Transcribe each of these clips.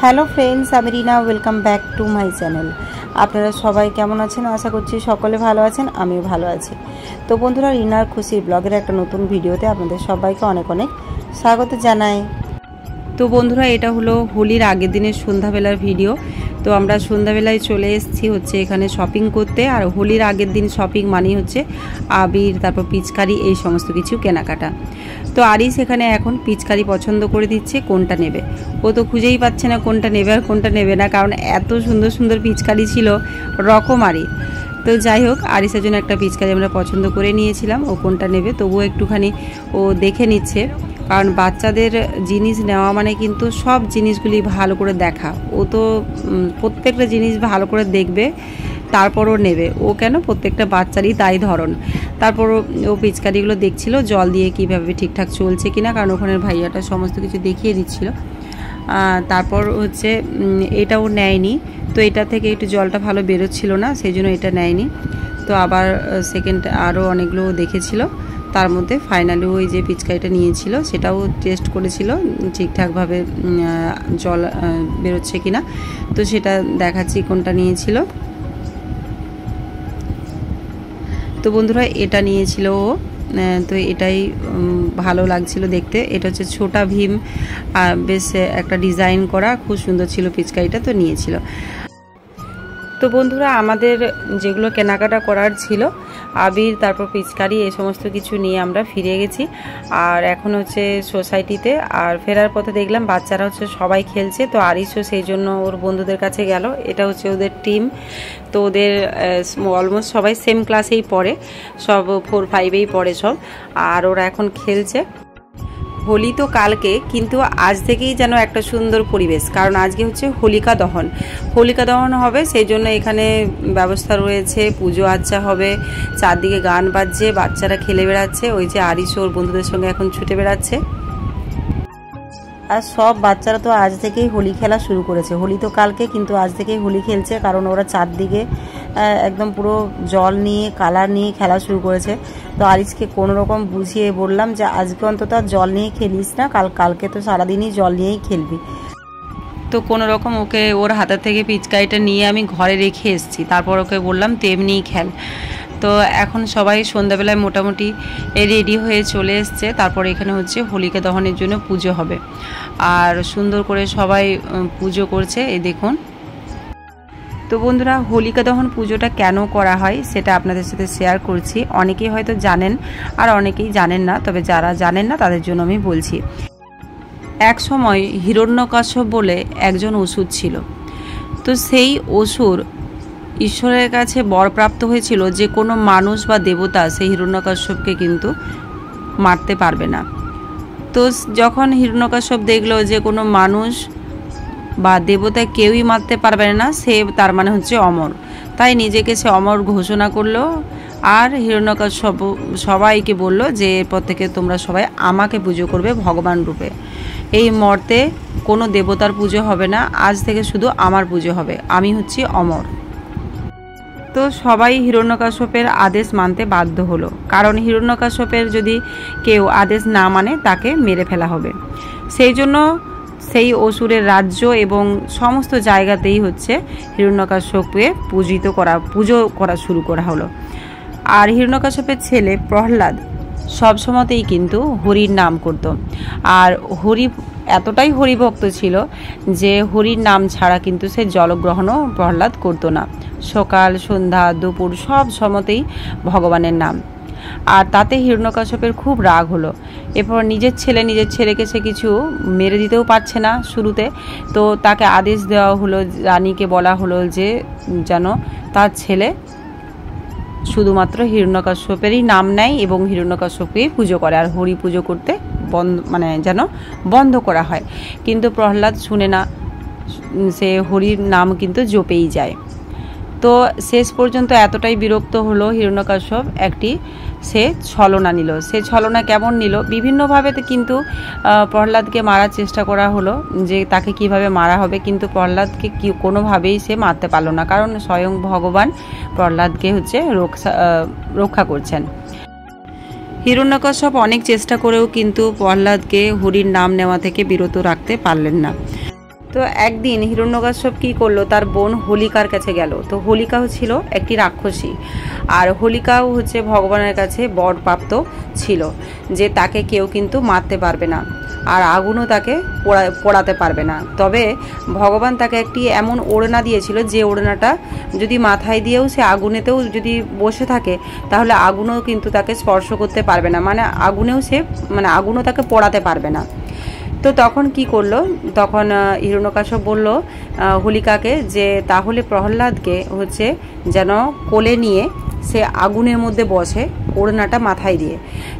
Hello friends, আমি Rina. Welcome back to my channel. আপনারা সবাই কেমন আছেন? আশা করছি সকলে ভালো আছেন, আমিও ভালো আছি। তো বন্ধুরা, রিনার খুশির ব্লগের একটা নতুন ভিডিওতে আপনাদের সবাইকে অনেক অনেক স্বাগত জানাই। তো বন্ধুরা, এটা হলো হোলির আগের দিনের সন্ধ্যাবেলার ভিডিও। তো আমরা সন্ধ্যাবেলায় চলে এসেছি হচ্ছে এখানে শপিং করতে। আর হোলির আগের দিন শপিং মানেই হচ্ছে আবির, তারপর পিচকারি, এই সমস্ত কিছু কেনাকাটা। তো আরিস এখানে এখন পিচকারি পছন্দ করে দিচ্ছে কোনটা নেবে। ও তো খুঁজেই পাচ্ছে না কোনটা নেবে আর কোনটা নেবে না, কারণ এত সুন্দর সুন্দর পিচকারি ছিল রকমারি। তো যাই হোক, আরিসের জন্য একটা পিচকারি আমরা পছন্দ করে নিয়েছিলাম। ও কোনটা নেবে তবুও একটুখানি ও দেখে নিচ্ছে, কারণ বাচ্চাদের জিনিস নেওয়া মানে কিন্তু সব জিনিসগুলি ভালো করে দেখা। ও তো প্রত্যেকটা জিনিস ভালো করে দেখবে, তারপরও নেবে। ও কেন, প্রত্যেকটা বাচ্চারই তাই ধরন। তারপর ও পিচকারিগুলো দেখছিল জল দিয়ে কীভাবে ঠিকঠাক চলছে কিনা, কারণ ওখানের ভাইয়াটা সমস্ত কিছু দেখিয়ে দিচ্ছিল। তারপর হচ্ছে এটাও নেয়নি। তো এটা থেকে একটু জলটা ভালো বেরোচ্ছিল না, সেই জন্য এটা নেয়নি। তো আবার সেকেন্ড আরও অনেকগুলো দেখেছিল, তার মধ্যে ফাইনালি ওই যে পিচকারিটা নিয়েছিল সেটাও টেস্ট করেছিল ঠিকঠাকভাবে জল বেরোচ্ছে কিনা। তো সেটা দেখাচ্ছি কোনটা নিয়েছিল। তো বন্ধুরা, এটা নিয়েছিল ও। তো এটাই ভালো লাগছিল দেখতে। এটা হচ্ছে ছোটা ভীম, বেশ একটা ডিজাইন করা, খুব সুন্দর ছিল পিচকারিটা, তো নিয়েছিল। তো বন্ধুরা, আমাদের যেগুলো কেনাকাটা করার ছিল আবির, তারপর পিচকারি, এই সমস্ত কিছু নিয়ে আমরা ফিরে গেছি। আর এখন হচ্ছে সোসাইটিতে। আর ফেরার পথে দেখলাম বাচ্চারা হচ্ছে সবাই খেলছে, তো আরিসও সেই জন্য ওর বন্ধুদের কাছে গেল। এটা হচ্ছে ওদের টিম। তো ওদের অলমোস্ট সবাই সেম ক্লাসেই পড়ে, সব 4-5-এই পড়ে সব। আর ওরা এখন খেলছে। হোলি তো কালকে, কিন্তু আজ থেকেই যেন একটা সুন্দর পরিবেশ, কারণ আজকে হচ্ছে হোলিকা দহন। হোলিকা দহন হবে, সেই জন্য এখানে ব্যবস্থা রয়েছে, পুজো আচ্চা হবে, চারদিকে গান বাজছে, বাচ্চারা খেলে বেড়াচ্ছে। ওই যে আরিস ওর বন্ধুদের সঙ্গে এখন ছুটে বেড়াচ্ছে। আর সব বাচ্চারা তো আজ থেকেই হোলি খেলা শুরু করেছে। হোলি তো কালকে, কিন্তু আজ থেকেই হোলি খেলছে, কারণ ওরা চারদিকে একদম পুরো জল নিয়ে, কালার নিয়ে খেলা শুরু করেছে। তো আরিসকে কোনো রকম বুঝিয়ে বললাম যে আজকে অন্তত জল নিয়ে খেলিস না, কালকে তো সারাদিনই জল নিয়েই খেলবি। তো কোনো রকম ওকে ওর হাতের থেকে পিচকারিটা নিয়ে আমি ঘরে রেখে এসেছি। তারপর ওকে বললাম তুই এমনিই খেল। তো এখন সবাই সন্ধ্যাবেলায় মোটামুটি রেডি হয়ে চলে এসছে। তারপর এখানে হচ্ছে হোলিকা দহনের জন্য পুজো হবে, আর সুন্দর করে সবাই পুজো করছে, এই দেখুন। তো বন্ধুরা, হোলিকা দহন পুজোটা কেন করা হয় সেটা আপনাদের সাথে শেয়ার করছি। অনেকেই হয়তো জানেন আর অনেকেই জানেন না, তবে যারা জানেন না তাদের জন্য আমি বলছি। এক সময় হিরণ্যকশ্যপ বলে একজন অসুর ছিল। তো সেই অসুর ঈশ্বরের কাছে বরপ্রাপ্ত হয়েছিল যে কোনো মানুষ বা দেবতা সেই হিরণ্যকশ্যপকে কিন্তু মারতে পারবে না। তো যখন হিরণ্যকশ্যপ দেখলো যে কোনো মানুষ বা দেবতা কেউই মারতে পারবে না, সে তার মানে হচ্ছে অমর, তাই নিজেকে সে অমর ঘোষণা করলো। আর হিরণ্যকশ্যপ সবাইকে বলল যে এরপর থেকে তোমরা সবাই আমাকে পুজো করবে ভগবান রূপে। এই মর্তে কোনো দেবতার পুজো হবে না, আজ থেকে শুধু আমার পুজো হবে, আমি হচ্ছি অমর। তো সবাই হিরণ্যকশ্যপের আদেশ মানতে বাধ্য হলো, কারণ হিরণ্যকশ্যপের যদি কেউ আদেশ না মানে তাকে মেরে ফেলা হবে। সেই জন্য সেই অসুরের রাজ্য এবং সমস্ত জায়গাতেই হচ্ছে হিরণ্যকশ্যপকে পুজো করা শুরু করা হলো। আর হিরণ্যকশ্যপের ছেলে প্রহ্লাদ সবসময়তেই কিন্তু হরির নাম করত। আর হরি এতটাই হরিভক্ত ছিল যে হরির নাম ছাড়া কিন্তু সে জলগ্রহণও প্রহ্লাদ করতো না। সকাল, সন্ধ্যা, দুপুর সব সময়তেই ভগবানের নাম। আর তাতে হিরণ্যকশ্যপের খুব রাগ হলো। এরপর নিজের ছেলেকে সে কিছু মেরে দিতেও পারছে না শুরুতে। তো তাকে আদেশ দেওয়া হলো, রানীকে বলা হলো যে যেন তার ছেলে শুধুমাত্র হিরণ্যকশ্যপেরই নাম নেয় এবং হিরণ্যকশ্যপকেই পুজো করে, আর হরি পুজো করতে যেন বন্ধ করা হয়। কিন্তু প্রহ্লাদ শুনে না, সে হরির নাম কিন্তু জপেই যায়। তো শেষ পর্যন্ত এতটাই বিরক্ত হলো হিরণ্যকশ্যপ, সে ছলনা নিল। সে ছলনা কেমন নিল, বিভিন্নভাবে কিন্তু প্রহ্লাদকে মারার চেষ্টা করা হলো, যে তাকে কিভাবে মারা হবে, কিন্তু প্রহ্লাদকে কোনোভাবেই সে মারতে পারলো না, কারণ স্বয়ং ভগবান প্রহ্লাদকে হচ্ছে রক্ষা করছেন। হিরণ্যকশ্যপ অনেক চেষ্টা করেও কিন্তু প্রহ্লাদকে হরির নাম নেওয়া থেকে বিরত রাখতে পারলেন না। তো তো একদিন হিরণ্যকশ্যপ কী করলো, তার বোন হোলিকার কাছে গেল। তো হোলিকাও ছিল একটি রাক্ষসী, আর হোলিকাও হচ্ছে ভগবানের কাছে বরপ্রাপ্ত ছিল যে তাকে কেউ কিন্তু মারতে পারবে না, আর আগুনও তাকে পোড়াতে পারবে না। তবে ভগবান তাকে একটি এমন ওড়না দিয়েছিল যে ওড়নাটা যদি মাথায় দিয়েও সে আগুনেতেও যদি বসে থাকে তাহলে আগুনও কিন্তু তাকে স্পর্শ করতে পারবে না, মানে আগুনও তাকে পোড়াতে পারবে না। তো তখন কি করলো, তখন হিরণ্যকশ্যপ বলল হোলিকাকে যে তাহলে প্রহ্লাদকে হচ্ছে যেন কোলে নিয়ে সে আগুনের মধ্যে বসে ওড়নাটা মাথায় দিয়ে,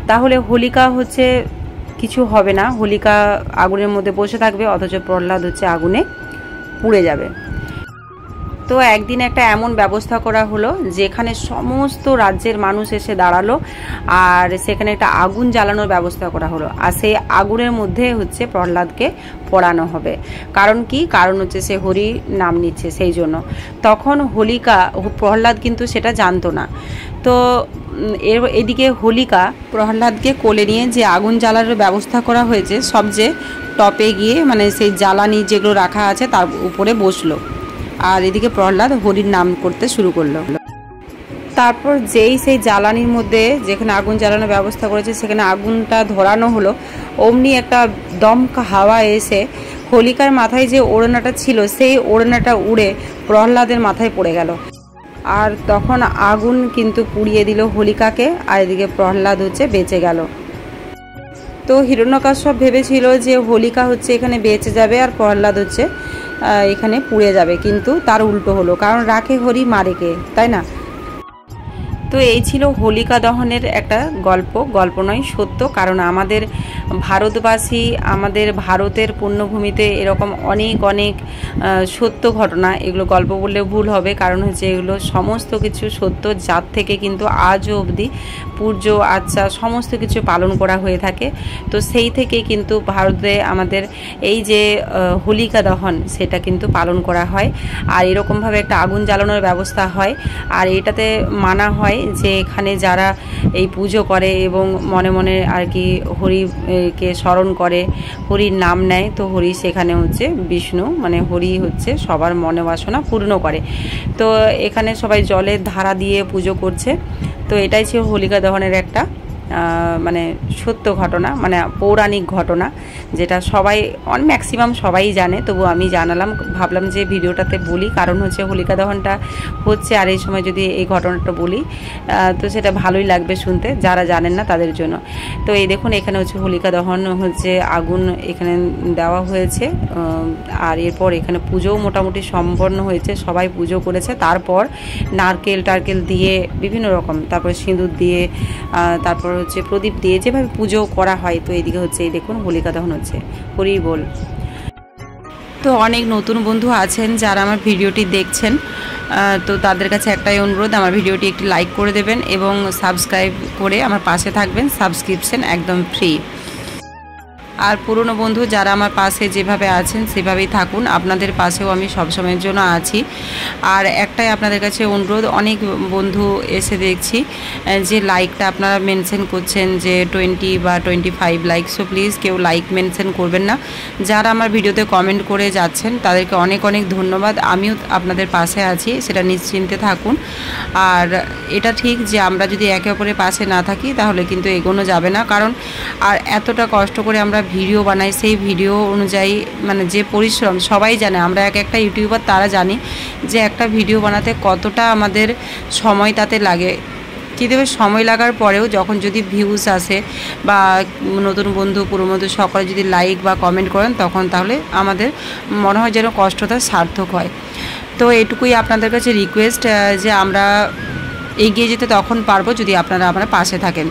তাহলে হোলিকা হচ্ছে কিছু হবে না, হোলিকা আগুনের মধ্যে বসে থাকবে, অথচ প্রহ্লাদ হচ্ছে আগুনে পুড়ে যাবে। তো একদিন একটা এমন ব্যবস্থা করা হলো যেখানে সমস্ত রাজ্যের মানুষ এসে দাঁড়ালো, আর সেখানে একটা আগুন জ্বালানোর ব্যবস্থা করা হলো, আর সেই আগুনের মধ্যে হচ্ছে প্রহ্লাদকে পোড়ানো হবে। কারণ কি, কারণ হচ্ছে সে হরি নাম নিচ্ছে সেই জন্য। তখন প্রহ্লাদ কিন্তু সেটা জানতো না। তো এদিকে হোলিকা প্রহ্লাদকে কোলে নিয়ে যে আগুন জ্বালানোর ব্যবস্থা করা হয়েছে সবচেয়ে টপে গিয়ে, মানে সেই জ্বালানি যেগুলো রাখা আছে তার উপরে বসলো, আর এদিকে প্রহ্লাদ হরির নাম করতে শুরু করলো। তারপর যেই সেই জ্বালানির মধ্যে যেখানে আগুন জ্বালানোর ব্যবস্থা করেছে সেখানে আগুনটা ধরানো হলো, অমনি একটা দমকা হাওয়া এসে হোলিকার মাথায় যে ওড়নাটা ছিল সেই ওড়নাটা উড়ে প্রহ্লাদের মাথায় পড়ে গেল, আর তখন আগুন কিন্তু পুড়িয়ে দিল হোলিকাকে, আর এদিকে প্রহ্লাদ হচ্ছে বেঁচে গেল। তো হিরণ্যকশ্যপ ভেবেছিল যে হোলিকা হচ্ছে এখানে বেঁচে যাবে আর প্রহ্লাদ হচ্ছে এখানে পুড়ে যাবে, কিন্তু তার উল্টো হলো, কারণ রাখে হরি মারে কে, তাই না? তো এই ছিল হোলিকা দহনের একটা গল্প নয় সত্য। কারণ আমাদের ভারতবাসী, আমাদের ভারতের পুণ্যভূমিতে এরকম অনেক সত্য ঘটনা, এগুলো গল্প বললে ভুল হবে, কারণ হচ্ছে এগুলো সমস্ত কিছু সত্য, যার থেকে কিন্তু আজও অবধি পূজা আচ্ছা সমস্ত কিছু পালন করা হয়ে থাকে। তো সেই থেকে কিন্তু ভারতে আমাদের এই যে হোলিকা দহন সেটা কিন্তু পালন করা হয়, আর এরকমভাবে একটা আগুন জ্বালানোর ব্যবস্থা হয়, আর এটাতে মানা হয় যে এখানে যারা এই পুজো করে এবং মনে মনে আর কি হরিকে স্মরণ করে, হরির নাম নেয়, তো হরি সেখানে হচ্ছে বিষ্ণু, মানে হরি হচ্ছে সবার মনে বাসনা পূর্ণ করে। তো এখানে সবাই জলের ধারা দিয়ে পুজো করছে। তো এটাই ছিল হোলিকা দহনের একটা মানে সত্য ঘটনা, মানে পৌরাণিক ঘটনা, যেটা সবাই ম্যাক্সিমাম সবাই জানে, তবু আমি জানালাম, ভাবলাম যে ভিডিওটাতে বলি, কারণ হচ্ছে হোলিকা দহনটা হচ্ছে আর এই সময় যদি এই ঘটনাটা বলি তো সেটা ভালোই লাগবে শুনতে যারা জানেন না তাদের জন্য। তো এই দেখুন এখানে হচ্ছে হোলিকা দহন হচ্ছে, আগুন এখানে দেওয়া হয়েছে, আর এরপর এখানে পুজোও মোটামুটি সম্পন্ন হয়েছে, সবাই পুজো করেছে। তারপর নারকেল টারকেল দিয়ে বিভিন্ন রকম, তারপর সিঁদুর দিয়ে, তারপর হচ্ছে প্রদীপ দিয়ে যেভাবে পুজো করা হয়। তো এইদিকে হচ্ছে এই দেখুন হোলিকা দহন হচ্ছে, হরি বল। তো অনেক নতুন বন্ধু আছেন যারা আমার ভিডিওটি দেখছেন, তো তাদের কাছে একটাই অনুরোধ, আমার ভিডিওটি একটি লাইক করে দেবেন এবং সাবস্ক্রাইব করে আমার পাশে থাকবেন, সাবস্ক্রিপশন একদম ফ্রি। আর পুরনো বন্ধু যারা আমার পাশে যেভাবে আছেন সেভাবেই থাকুন, আপনাদের পাশেও আমি সবসময়ের জন্য আছি। আর একটাই আপনাদের কাছে অনুরোধ, অনেক বন্ধু এসে দেখছি যে লাইকটা আপনারা মেনশন করছেন যে 20 বা 25 লাইক, সো প্লিজ কেউ লাইক মেনশন করবেন না। যারা আমার ভিডিওতে কমেন্ট করে যাচ্ছেন তাদেরকে অনেক ধন্যবাদ, আমিও আপনাদের পাশে আছি, সেটা নিশ্চিন্তে থাকুন। আর এটা ঠিক যে আমরা যদি একে অপরের পাশে না থাকি তাহলে কিন্তু এগোনো যাবে না, কারণ আর এতটা কষ্ট করে আমরা ভিডিও বানাই, সেই ভিডিও অনুযায়ী মানে যে পরিশ্রম সবাই জানে, আমরা একটা ইউটিউবার তারা জানি যে একটা ভিডিও বানাতে কতটা আমাদের সময় তাতে লাগে। কিন্তু সময় লাগার পরেও যখন যদি ভিউজ আসে বা নতুন বন্ধু পুরনো বন্ধু সকলে যদি লাইক বা কমেন্ট করেন তখন তাহলে আমাদের মনে হয় যেন কষ্টটা সার্থক হয়। তো এটুকুই আপনাদের কাছে রিকোয়েস্ট যে আমরা এগিয়ে যেতে তখন পারবো যদি আপনারা আমার পাশে থাকেন।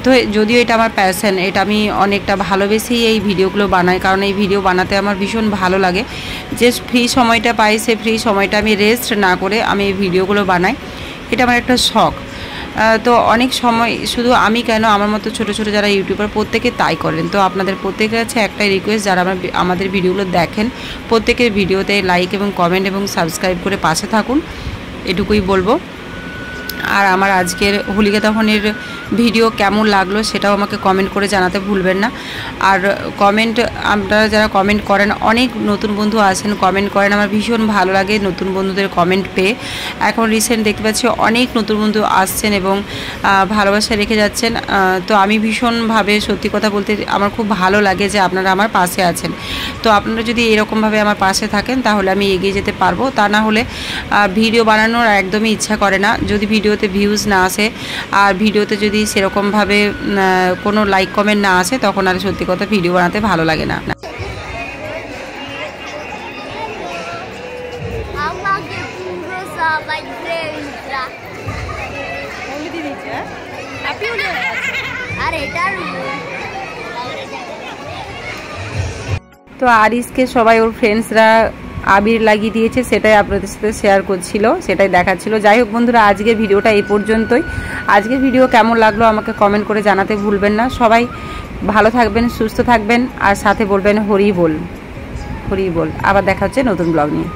তো যদিও এটা আমার প্যাশন, এটা আমি অনেকটা ভালোবেসেই এই ভিডিওগুলো বানাই, কারণ এই ভিডিও বানাতে আমার ভীষণ ভালো লাগে। যে ফ্রি সময়টা পাই সে ফ্রি সময়টা আমি রেস্ট না করে আমি এই ভিডিওগুলো বানাই, এটা আমার একটা শখ। তো অনেক সময় শুধু আমি কেন, আমার মতো ছোটো যারা ইউটিউবার প্রত্যেকে তাই করেন। তো আপনাদের প্রত্যেকের কাছে একটাই রিকোয়েস্ট, যারা আমাদের ভিডিওগুলো দেখেন প্রত্যেকের ভিডিওতে লাইক এবং কমেন্ট এবং সাবস্ক্রাইব করে পাশে থাকুন, এটুকুই বলবো। আর আমার আজকের হোলিকা দহনের ভিডিও কেমন লাগলো সেটাও আমাকে কমেন্ট করে জানাতে ভুলবেন না। আর কমেন্ট আপনারা যারা কমেন্ট করেন, অনেক নতুন বন্ধু আছেন কমেন্ট করেন, আমার ভীষণ ভালো লাগে নতুন বন্ধুদের কমেন্ট পেয়ে। এখন রিসেন্ট দেখতে পাচ্ছি অনেক নতুন বন্ধু আসছেন এবং ভালোবাসা রেখে যাচ্ছেন। তো আমি ভীষণভাবে সত্যি কথা বলতে আমার খুব ভালো লাগে যে আপনারা আমার পাশে আছেন। তো আপনারা যদি এরকমভাবে আমার পাশে থাকেন তাহলে আমি এগিয়ে যেতে পারবো, তা না হলে ভিডিও বানানোর একদমই ইচ্ছা করে না। যদি ভিডিওতে ভিউজ না আসে আর ভিডিওতে যদি সেরকমভাবে কোনো লাইক কমেন্ট না আসে তখন আর সত্যি কথা ভিডিও বানাতে ভালো লাগে না। তো আরিসকে সবাই ওর ফ্রেন্ডসরা আবির লাগিয়ে দিয়েছে, সেটাই আপনাদের সাথে শেয়ার করছিল, সেটাই দেখাচ্ছিল। যাই হোক বন্ধুরা, আজকের ভিডিওটা এই পর্যন্তই। আজকের ভিডিও কেমন লাগলো আমাকে কমেন্ট করে জানাতে ভুলবেন না। সবাই ভালো থাকবেন, সুস্থ থাকবেন, আর সাথে বলবেন হরি বল, হরি বল। আবার দেখা হচ্ছে নতুন ব্লগ নিয়ে।